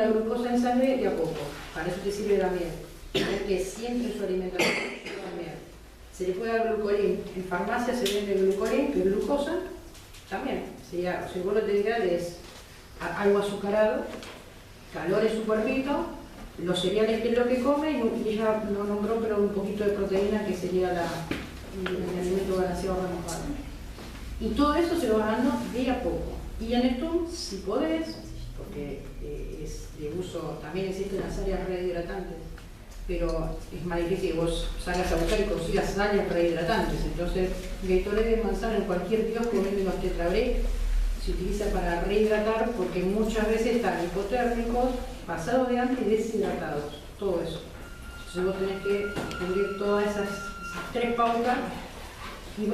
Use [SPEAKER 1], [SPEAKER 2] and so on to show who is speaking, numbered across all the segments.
[SPEAKER 1] la glucosa en sangre de a poco. Para eso te sirve la miel. Que siempre en su alimentación lleva miel. Se le puede dar glucolín. En farmacia se vende glucolín, que es glucosa, también. Sería, si vos lo tenés que dar es algo azucarado, calor en su cuerpito, los cereales que es lo que come, y ella lo nombró, pero un poquito de proteína, que sería el alimento balanceado remojado. Y todo eso se lo va dando de a poco. Y en esto, si podés, porque es de uso, también existen las áreas rehidratantes, pero es más difícil que vos salgas a buscar y consigas áreas rehidratantes. Entonces, Gatorade de manzana en cualquier kiosco vende los Tetra Break, se utiliza para rehidratar, porque muchas veces están hipotérmicos, pasados de hambre y deshidratados, todo eso. Entonces vos tenés que cubrir todas esas 3 pautas, y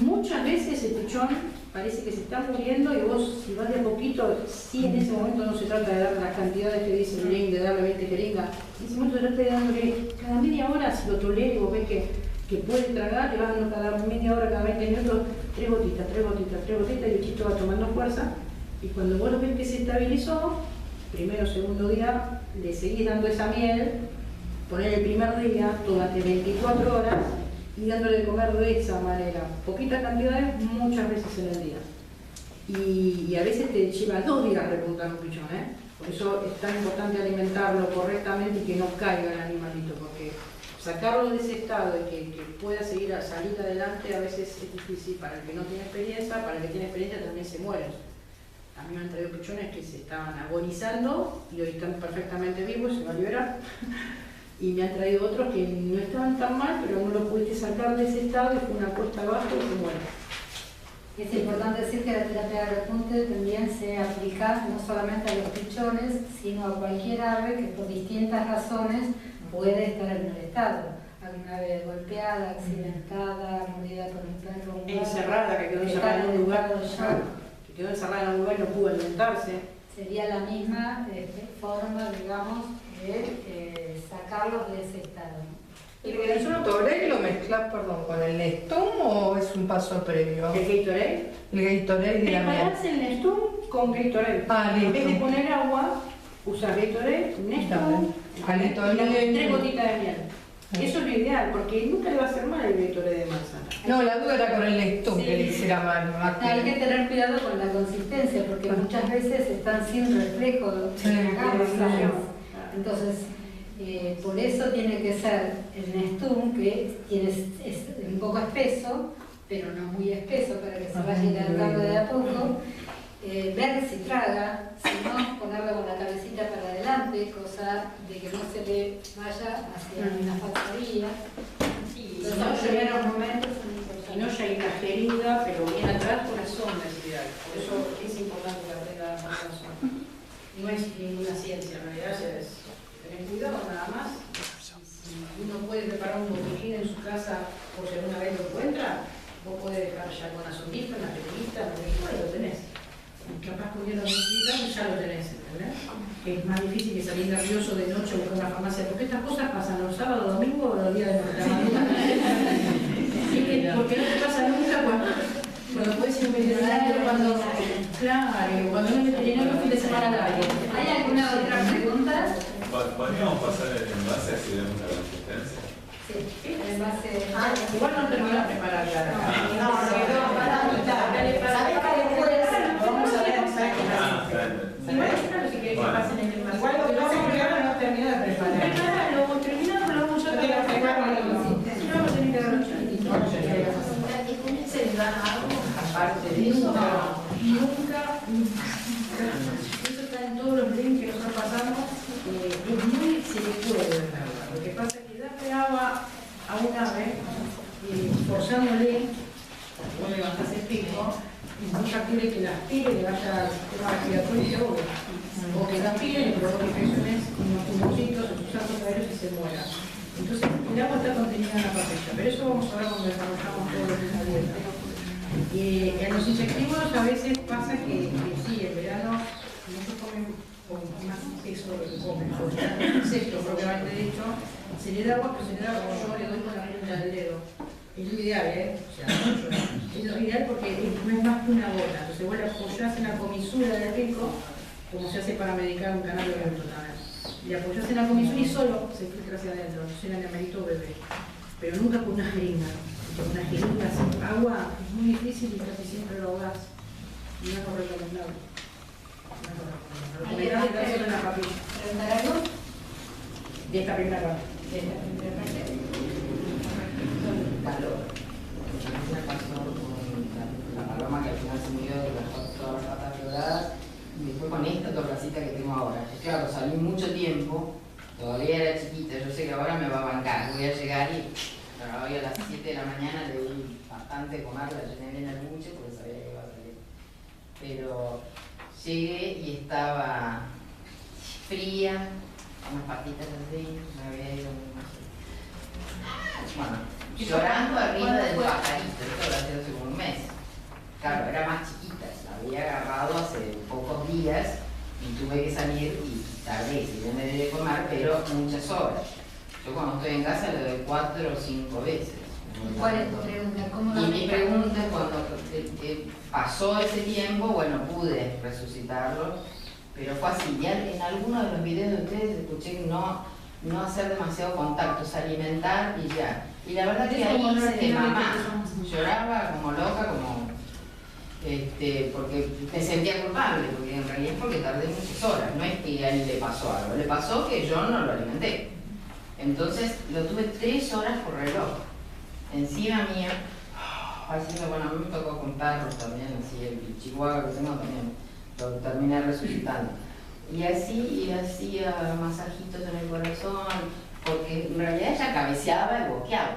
[SPEAKER 1] muchas veces el pichón parece que se está muriendo, y vos, si vas de a poquito, sí, en ese momento no se trata de darle las cantidades que dice el link, de darle 20 jeringas, en ese momento se trata de darle cada media hora, si lo tolera y vos ves que puede tragar, le vas dando cada media hora, cada 20 minutos, 3 gotitas, 3 gotitas, 3 gotitas, y el chito va tomando fuerza, y cuando vos lo ves que se estabilizó, primero o segundo día, le seguís dando esa miel, poner el primer día, tómate 24 horas, y dándole de comer de esa manera, poquitas cantidades, muchas veces en el día. Y a veces te lleva 2 días repuntar un pichón, Por eso es tan importante alimentarlo correctamente y que no caiga el animalito, porque sacarlo de ese estado y que pueda seguir a salir adelante a veces es difícil para el que no tiene experiencia, para el que tiene experiencia también se mueren. A mí me han traído pichones que se estaban agonizando y hoy están perfectamente vivos, se van a liberar. Y me han traído otros que no estaban tan mal, pero no lo pudiste sacar de ese estado y fue una cuesta abajo y se muere.
[SPEAKER 2] Es importante decir que la terapia de repunte también se aplica no solamente a los pichones, sino a cualquier ave que por distintas razones puede estar en mal estado. Alguna ave golpeada, accidentada, mordida por un perro,
[SPEAKER 1] encerrada, que quedó encerrada en un lugar, que quedó encerrada en un lugar y no pudo alimentarse.
[SPEAKER 2] Sería la misma forma, digamos, de sacarlos de ese estado.
[SPEAKER 3] ¿El Gatorade lo mezclas, con el Nestum o es un paso previo?
[SPEAKER 1] ¿El Gatorade?
[SPEAKER 3] El Gatorade de la miel.
[SPEAKER 1] Preparás el Nestum con Gatorade. En vez de poner agua, usas Gatorade, Nestum, y 3 gotitas de miel. Eso es lo ideal, porque nunca le va a hacer mal el Gatorade de manzana.
[SPEAKER 3] No, la duda era con el Nestum, que le hiciera mal.
[SPEAKER 2] Hay que tener cuidado con la consistencia, porque muchas veces están sin reflejo en la garra. Entonces, por eso tiene que ser el Nestum, que es un poco espeso, pero no muy espeso, para que se vaya hidratando de a poco. Ver si traga, si no, ponerlo con la cabecita para adelante, cosa de que no se le vaya hacia una factoría.
[SPEAKER 1] Los primeros momentos, y no ya hay una herida, pero bien atrás, corazón es ideal. Por eso es importante que aprenda a corazón. No es ninguna ciencia, en realidad es tener cuidado nada más. Si uno puede preparar un botiquín en su casa por si alguna vez lo encuentra, vos podés dejar ya con una sombrita, una pequeñita, lo tenés. Y capaz comiendo y ya lo tenés, ¿entendés? Es más difícil que salir nervioso de noche o buscar una farmacia, porque estas cosas pasan los sábados, domingos o los días de nuestra madrugada. Porque no te pasa nunca cuando puedes ir a un veterinario, cuando no es veterinario, fin de semana largo.
[SPEAKER 2] ¿Hay alguna otra pregunta?
[SPEAKER 4] ¿Podríamos pasar el envase así vemos la consistencia?
[SPEAKER 2] Sí, el envase.
[SPEAKER 1] Igual no terminó de preparar la vamos a ver exactamente. Si querés que pasen en el envase. Igual lo que pasa es que ahora no terminó de preparar. Lo terminamos, lo vamos a tener que preparar. Si no, vamos a tener que dar los chantitos. Se les da algo aparte de eso. Nunca. Eso está en todos los links que nosotros pasamos. Es muy, se le puede dar agua. Lo que pasa es que darle agua a un ave, forzándole, vos levantás el pico, es muy factible que la aspire, le vaya al sistema respiratorio o que la aspire, le provoque infecciones con unos tumorcitos en sus actos aéreos y se muera. Entonces, el agua está contenida en la papilla, pero eso vamos a ver cuando desarrollamos todo lo que es la dieta. En los insectívores a veces pasa que sí, en verano muchos comen con más peso de lo que comen, insectos propiamente dicho, se le da agua, pero se le da como yo le doy con la punta del dedo. Es lo ideal, O sea, es lo ideal porque no es más que una gota. Entonces vos la apoyás en la comisura del pico como se hace para medicar un canal abierto también. Le apoyás en la comisión y solo se filtra hacia adentro, no sea en el emerito bebé. Pero nunca con una jeringa. Con una jeringa sin agua es muy difícil y casi siempre lo ahogás. Y no es lo recomendable. No es lo recomendable. Recomendable hacerlo en la papilla.
[SPEAKER 2] ¿Preguntar algo?
[SPEAKER 1] De esta primera parte.
[SPEAKER 2] De la primera parte.
[SPEAKER 5] Calor. Me pasó con la paloma que al final se murió de todas las patas quebradas. Y después con esta torracita que tengo ahora. Claro, salí mucho tiempo, todavía era chiquita, yo sé que ahora me va a bancar. Voy a llegar y bueno, hoy a las 7 de la mañana le di bastante comer, la llené bien al buche porque sabía que iba a salir. Pero llegué y estaba fría, unas patitas así, me había ido muy mal. Bueno, llorando arriba del pajarito, esto lo hacía hace como un mes. Claro, era más chiquita, la había agarrado hace pocos días y tuve que salir y tardé, si bien me debe comer, pero muchas horas. Yo cuando estoy en casa le doy 4 o 5 veces.
[SPEAKER 2] ¿Cuál es tu pregunta? ¿Cómo
[SPEAKER 5] Y
[SPEAKER 2] lo
[SPEAKER 5] mi pregunta es cuando pasó ese tiempo, bueno, pude resucitarlo, pero fue así. Ya en alguno de los videos de ustedes escuché no hacer demasiado contactos, alimentar y ya. Y la verdad que ahí hice de mamá. Lloraba como loca, porque me sentía culpable, porque en realidad es porque tardé muchas horas, no es que a él le pasó algo, le pasó que yo no lo alimenté. Entonces lo tuve 3 horas por reloj, encima mía, así que bueno, a mí me tocó con perros también, así el chihuahua que tengo también, lo terminé resucitando. Y así hacía masajitos en el corazón, porque en realidad ella cabeceaba y boqueaba,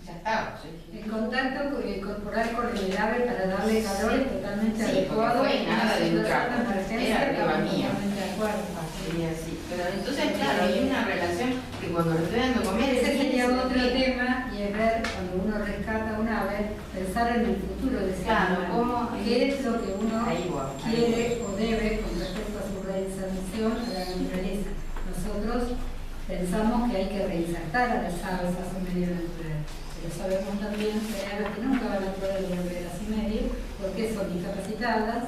[SPEAKER 5] ya estaba.
[SPEAKER 2] El contacto corporal con el ave para darle calor es totalmente
[SPEAKER 5] sí,
[SPEAKER 2] adecuado.
[SPEAKER 5] No fue nada de un trago, era arriba mío.
[SPEAKER 2] De acuerdo.
[SPEAKER 5] Sí. Pero entonces, claro, hay una relación que cuando le estoy dando comer...
[SPEAKER 2] Ese sería otro tema, y es ver, cuando uno rescata un ave, pensar en el futuro de ese
[SPEAKER 5] Claro,
[SPEAKER 2] animal.
[SPEAKER 5] ¿cómo?
[SPEAKER 2] ¿Qué es lo que uno quiere o debe con respecto a su reinserción a la naturaleza? Nosotros pensamos que hay que reinsertar a las aves a su medio natural. Pero sabemos también que hay aves que nunca van a poder volver a su medio porque son incapacitadas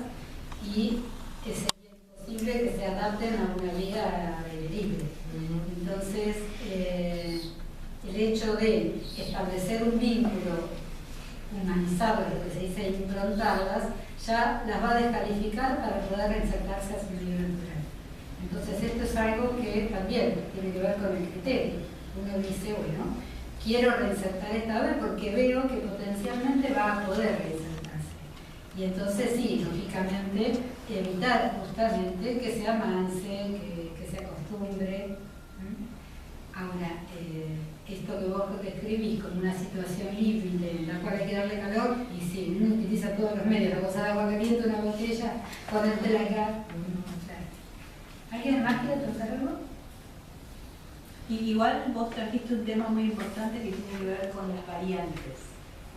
[SPEAKER 2] y sería imposible que se adapten a una vida libre. Entonces, el hecho de establecer un vínculo humanizado, lo que se dice improntadas, ya las va a descalificar para poder reinsertarse a su medio natural. Entonces, esto es algo que también tiene que ver con el criterio. Uno dice, bueno, quiero reinsertar esta ave porque veo que potencialmente va a poder reinsertarse. Y entonces sí, lógicamente, evitar justamente que se amance, que se acostumbre. Ahora, esto que vos describís como una situación límite en la cual hay que darle calor, y sí, uno utiliza todos los medios, la cosa de agua caliente, una botella, ponértela acá. ¿Alguien más quiere tratar algo?
[SPEAKER 6] Y igual vos trajiste un tema muy importante que tiene que ver con las variantes.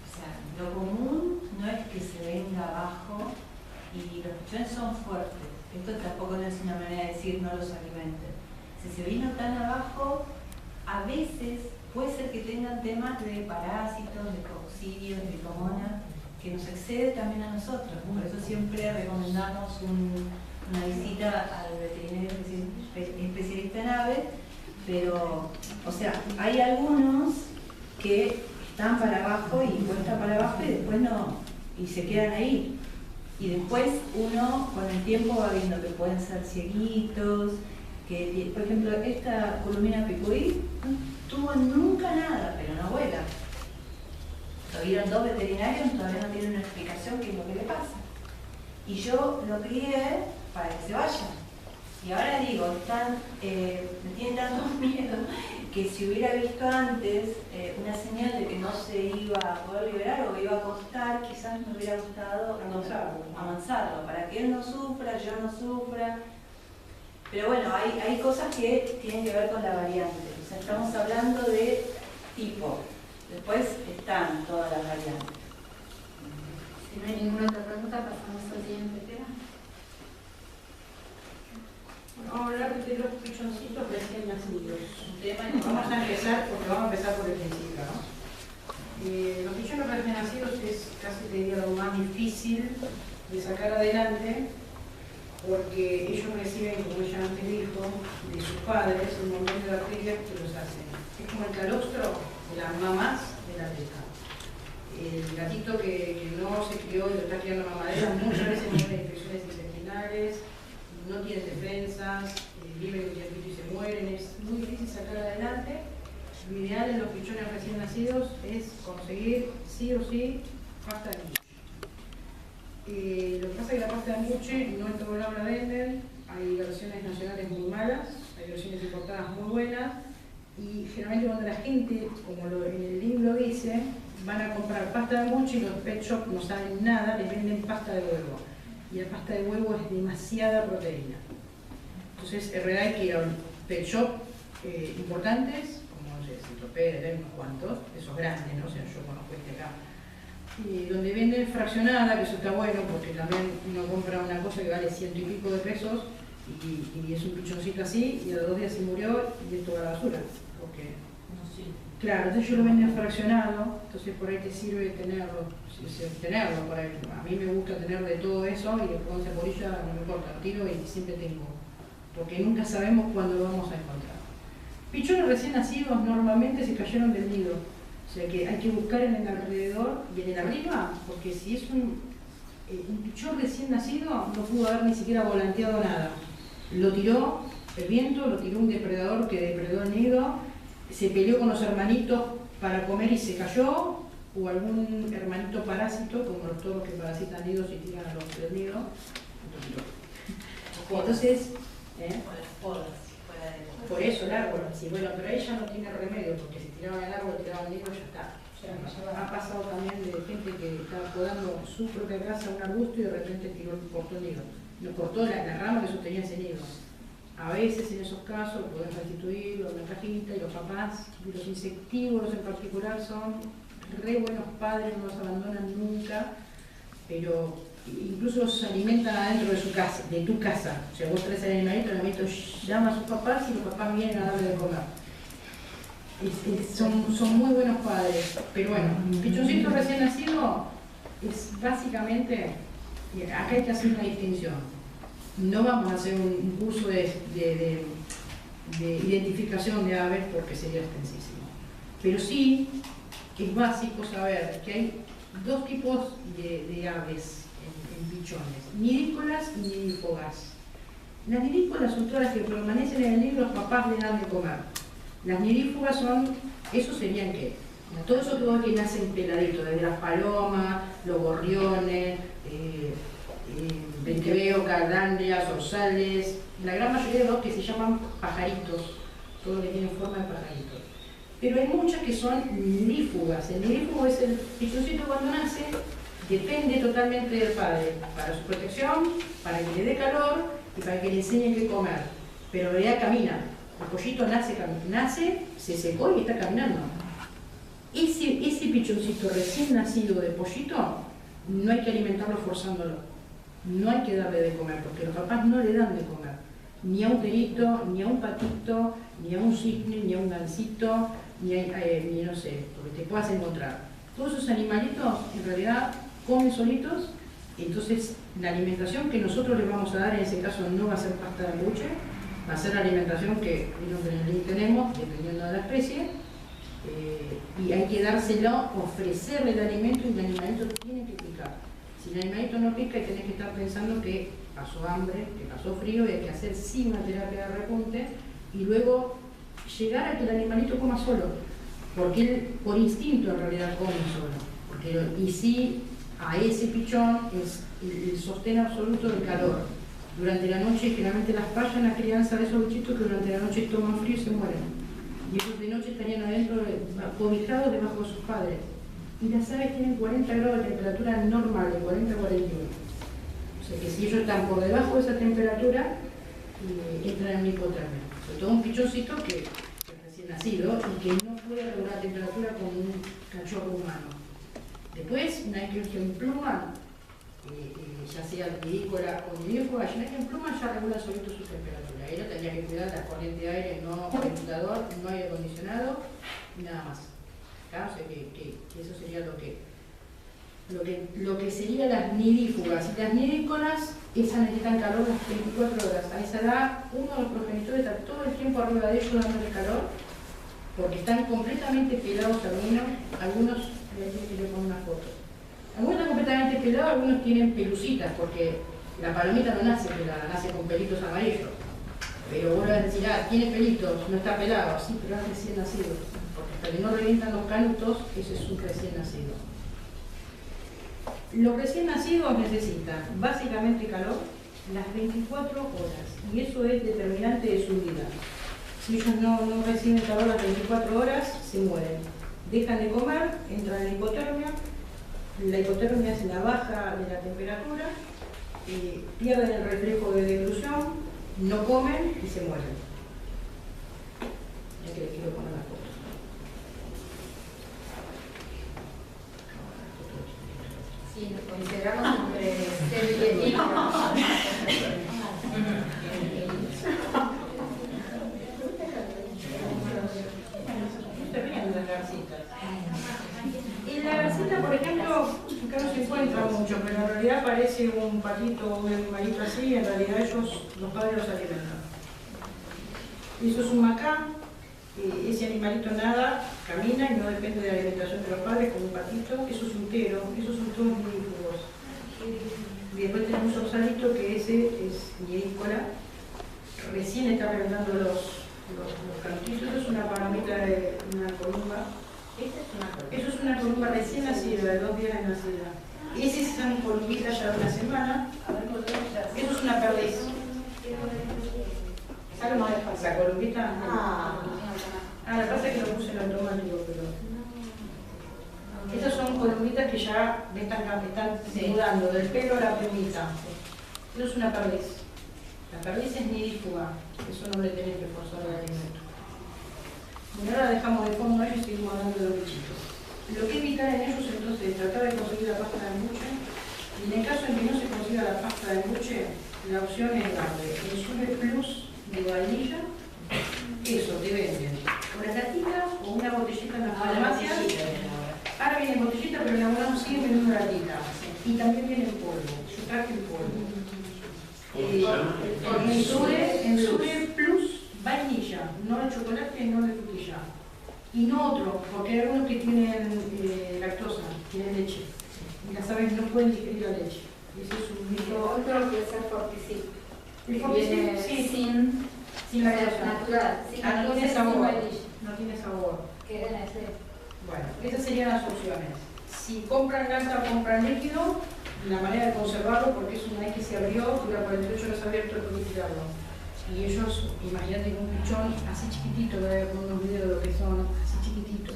[SPEAKER 6] O sea, lo común no es que se venga abajo y los pichones son fuertes. Esto tampoco no es una manera de decir no los alimenten. Si se vino tan abajo, a veces puede ser que tengan temas de parásitos, de coccidios, de comona, que nos excede también a nosotros. Por eso siempre recomendamos una visita al veterinario especialista en aves. Pero, o sea, hay algunos que están para abajo y cuesta para abajo y después no, y se quedan ahí. Y después uno con el tiempo va viendo que pueden ser cieguitos, que, por ejemplo, esta columina picuí no tuvo nunca nada, pero no vuela. Lo vieron 2 veterinarios, todavía no tienen una explicación qué es lo que le pasa. Y yo lo crié para que se vayan. Y ahora digo, me tienen tanto miedo que si hubiera visto antes una señal de que no se iba a poder liberar o iba a costar, quizás me hubiera gustado amansarlo, para que él no sufra, yo no sufra. Pero bueno, hay cosas que tienen que ver con la variante. O sea, estamos hablando de tipo. Después están todas las variantes.
[SPEAKER 2] Si no hay ninguna otra pregunta, pasamos al siguiente tema.
[SPEAKER 1] Vamos a hablar de los pichoncitos recién nacidos. Vamos a empezar por el principio, ¿no? Los pichones recién nacidos es casi, te diría, lo más difícil de sacar adelante porque ellos reciben, como ella antes dijo, de sus padres un montón de bacterias que los hacen. Es como el calostro de las mamás de la teta. El gatito que no se crió y lo está criando mamadera muchas veces tiene infecciones intestinales, no tiene defensas, viven un tiempito y se mueren, es muy difícil sacar adelante. Lo ideal en los pichones recién nacidos es conseguir sí o sí pasta de embuche. Lo que pasa es que la pasta de embuche no en todo lado la venden, hay versiones nacionales muy malas, hay versiones importadas muy buenas, y generalmente cuando la gente, como en el libro dice, van a comprar pasta de embuche y los pet shop no saben nada, les venden pasta de huevo. Y la pasta de huevo es demasiada proteína. Entonces, en realidad hay que ir a un pet shop importantes, como no sé, Citroped, hay unos cuantos, esos grandes, ¿no? O sea, yo conozco este acá. Donde venden fraccionada, que eso está bueno, porque también uno compra una cosa que vale 100 y pico de pesos y es un pichoncito así, y a los 2 días se murió y es toda la basura. Porque, claro, entonces yo lo venden fraccionado, entonces por ahí te sirve tenerlo por ahí. A mí me gusta tener de todo eso y después con ceporilla no me importa, lo tiro y siempre tengo, porque nunca sabemos cuándo lo vamos a encontrar. Pichones recién nacidos normalmente se cayeron del nido, o sea que hay que buscar en el alrededor y en el arriba, porque si es un pichón recién nacido no pudo haber ni siquiera volanteado nada. Lo tiró el viento, lo tiró un depredador que depredó el nido, se peleó con los hermanitos para comer y se cayó, o algún hermanito parásito, como todos los que parasitan nidos y tiran a los del nido. Entonces, por eso el árbol, sí, bueno, pero ella no tiene remedio, porque si tiraban el árbol, tiraban el nido, ya está. Ha pasado también de gente que estaba podando su propia casa un arbusto y de repente cortó el nido. Lo cortó la rama que sostenía ese nido. A veces en esos casos pueden restituirlo en una cajita y los papás, y los insectívoros en particular, son re buenos padres, no los abandonan nunca, pero incluso los alimentan adentro de su casa, de tu casa. O sea, vos traes el animalito llama a sus papás y los papás vienen a darle de comer. Son muy buenos padres, pero bueno, pichoncito recién nacido es básicamente, acá hay que hacer una distinción. No vamos a hacer un curso de identificación de aves porque sería extensísimo, pero sí es básico saber que hay 2 tipos de aves en pichones, nidícolas y nidífugas. Las nidícolas son todas las que permanecen en el nido y los papás le dan de comer. Las nidífugas son, ¿eso serían qué? Todo eso que nacen peladitos, desde las palomas, los gorriones, venteveo, cardandias, orzales, la gran mayoría de los que se llaman pajaritos, todo lo que tiene forma de pajaritos. Pero hay muchas que son nidífugas. El nidífugo es el pichoncito cuando nace, depende totalmente del padre, para su protección, para que le dé calor y para que le enseñe qué comer. Pero en realidad camina. El pollito nace, se secó y está caminando. Ese pichoncito recién nacido de pollito, no hay que alimentarlo forzándolo. No hay que darle de comer, porque los papás no le dan de comer. Ni a un perito, ni a un patito, ni a un cisne, ni a un gansito, ni no sé, lo que te puedas encontrar. Todos esos animalitos en realidad comen solitos, entonces la alimentación que nosotros les vamos a dar en ese caso no va a ser pasta de embuche, va a ser la alimentación que tenemos, dependiendo de la especie, y hay que dárselo, ofrecerle el alimento y el animalito tiene que picar. Si el animalito no pica, tenés que estar pensando que pasó hambre, que pasó frío y hay que hacer sí una terapia de repunte y luego llegar a que el animalito coma solo, porque él por instinto en realidad come solo, y sí a ese pichón es el sostén absoluto del calor. Durante la noche generalmente las fallan la crianza de esos bichitos que durante la noche toman frío y se mueren. Y ellos de noche estarían adentro, cobijados debajo de sus padres. Y las aves tienen 40 grados de temperatura normal, de 40 a 41. O sea que si ellos están por debajo de esa temperatura, entran en hipotermia. Sobre todo un pichoncito que es recién nacido y que no puede regular temperatura como un cachorro humano. Después, una vez que se empluman, ya sea nidícola o nidífuga, una vez que empluman ya regulan solito su temperatura. Ahí no tendría que cuidar la corriente de aire, no ventilador, no aire acondicionado, y nada más. ¿Claro? O sea que eso sería lo que lo que serían las nidífugas. Y las nidícolas, esas necesitan calor las 24 horas. A esa edad, uno de los progenitores está todo el tiempo arriba de ellos dándole calor, porque están completamente pelados algunos les pongo una foto. Algunos están completamente pelados, algunos tienen pelucitas, porque la palomita no nace pelada, nace con pelitos amarillos. Pero vos vas a decir, tiene pelitos, no está pelado. Sí, pero es recién nacido, porque hasta que no revientan los canutos, ese es un recién nacido. Los recién nacidos necesitan básicamente calor las 24 horas, y eso es determinante de su vida. Si ellos no reciben calor las 24 horas, se mueren. Dejan de comer, entran en hipotermia. La hipotermia es la baja de la temperatura, pierden el reflejo de deglución, no comen y se mueren. Ya que les quiero poner la foto.
[SPEAKER 2] Sí, nos consideramos entre ser y
[SPEAKER 1] Y la garcita, por ejemplo, acá no se encuentra mucho, pero en realidad parece un patito o un animalito así, en realidad ellos, los padres los alimentan. Eso es un macá, ese animalito nada, camina y no depende de la alimentación de los padres como un patito. Eso es un tero, esos son todos nidífugos. Y después tenemos un osalito que ese es nidícola, recién está reventando los cantillos. Eso es una palomita de una columba. Eso es una columba recién nacida, de 2 días de nacida. Esas son columbitas ya de una semana. Eso es una perdiz. ¿Sabes cómo es la columbita? La pasa es que lo puse en automático, pero... Estas son columbitas que ya están mudando del pelo a la plumita. Eso es una perdiz. La perdiz es nidífuga, eso no le tenés que forzar el alimento. Bueno, ahora dejamos de fondo ellos y seguimos hablando de los bichitos. Lo que evitar en ellos entonces es tratar de conseguir la pasta de embuche, y en el caso en que no se consiga la pasta de embuche, la opción es darle el Sule Plus de vainilla. Eso te venden unas latitas o una botellita en las farmacias. Ahora viene en botellita, pero en algunos siguen vendiendo una latita. Y también viene en polvo. Yo traje el polvo. En Sule Plus vainilla, no de chocolate, no de frutilla. Y no otro, porque hay algunos que tienen lactosa, tienen leche. Y las aves no pueden digerir la leche. Ese es un mito.
[SPEAKER 2] Otro que es el Forticip.
[SPEAKER 1] El Forticip, sí, sin lactosa.
[SPEAKER 2] Natural.
[SPEAKER 1] No tiene sabor. No tiene sabor.
[SPEAKER 2] Que era ese.
[SPEAKER 1] Bueno, esas serían las opciones. Si compran lata o compran líquido, la manera de conservarlo, porque es una vez que se abrió, dura 48 horas abierto, hay que tirarlo. Y ellos, imagínate que un pichón así chiquitito, voy a poner unos videos de lo que son,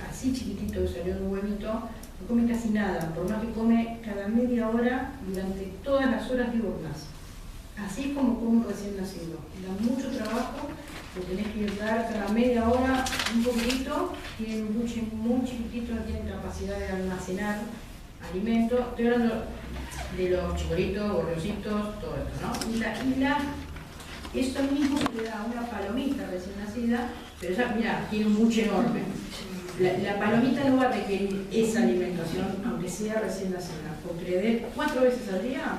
[SPEAKER 1] así chiquitito que salió de un huevito, no come casi nada, por más que come cada media hora durante todas las horas diurnas. Así es como come un recién nacido. Da mucho trabajo, lo tenés que dar cada media hora un poquitito, tienen un buche muy chiquitito, no tienen capacidad de almacenar alimentos. Estoy hablando de los chicolitos, gorrioncitos, todo esto, ¿no? Esto mismo se le da a una palomita recién nacida, pero esa, mira, tiene un buche enorme. La palomita no va a requerir esa alimentación, aunque sea recién nacida, porque le dé 4 veces al día,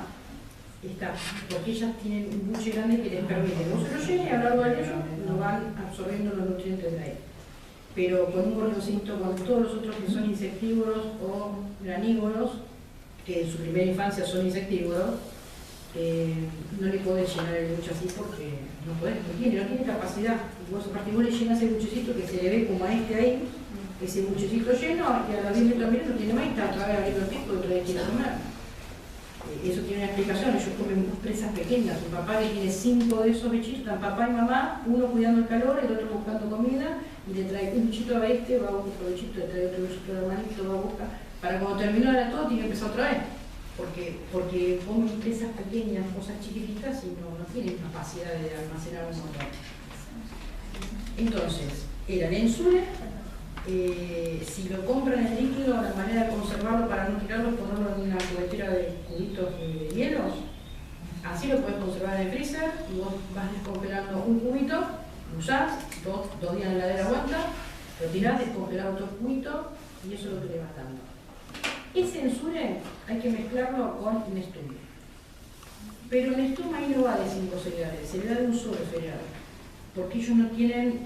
[SPEAKER 1] está, porque ellas tienen un buche grande que les permite, no se lo llene y a lo largo del día no van absorbiendo los nutrientes de ahí. Pero con un gorrioncito, con todos los otros que son insectívoros o granívoros, que en su primera infancia son insectívoros, no le podés llenar el buche así porque no tiene capacidad. Y vos le llenas el buchecito que se le ve como a este ahí, ese buchecito lleno, y a los 10 minutos no tiene más y está otra vez abriendo el pico y otra vez quiere comer. Eso tiene una explicación, ellos comen presas pequeñas. Un papá que tiene 5 de esos bichitos, están papá y mamá, uno cuidando el calor, el otro buscando comida, y le trae un bichito a este, va a buscar otro bichito, le trae otro bichito al hermanito, va a buscar. Para cuando terminó de todo, tiene que empezar otra vez. Porque comen presas pequeñas, cosas chiquititas y no tienen capacidad de almacenar un montón. Entonces, era el Ensure, si lo compran en líquido, la manera de conservarlo para no tirarlo es ponerlo en una cubetera de cubitos de hielos. Así lo puedes conservar en el freezer y vos vas descongelando un cubito, lo usás, 2 días en la heladera aguanta, lo tirás, descongelás otro cubito y eso es lo que le vas dando. Ese Ensure hay que mezclarlo con Nestum. Pero Nestum ahí no va de 5 cereales, se le da de un solo cereal, porque ellos no tienen